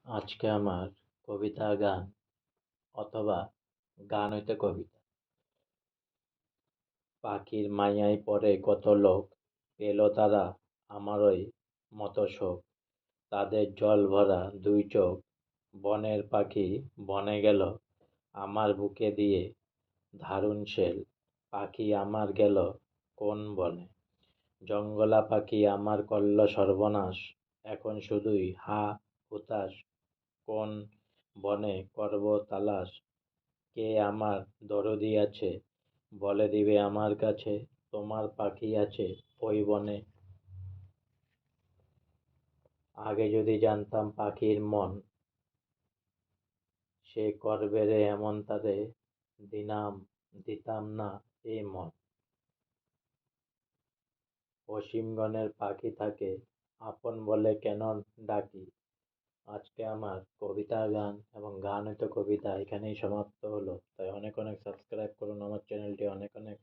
আজকে আমার কবিতা গান অথবা গান হইতে কবিতা। পাখির মাইয়ায় পড়ে কত লোক, পেল তারা আমারই মতো শোক। তাদের জল ভরা দুই চোখ, বনের পাখি বনে গেল, আমার বুকে দিয়ে দারুণ শেল। পাখি আমার গেল কোন বনে, জঙ্গলা পাখি আমার করল সর্বনাশ। এখন শুধুই হা হুতাশ, কোন বনে করব তালাশ। কে আমার দরদি আছে, বলে দিবে আমার কাছে, তোমার পাখি আছে ওই বনে। আগে যদি জানতাম পাখির মন, সে করবে রে এমন তারে, দিনাম দিতাম না এ মন। অসীম গণের পাখি থাকে, আপন বলে কেন ডাকি। আজকে আমার কবিতা গান এবং গান হয়তো কবিতা এখানেই সমাপ্ত হলো। তাই অনেক অনেক সাবস্ক্রাইব করুন আমার চ্যানেলটি, অনেক অনেক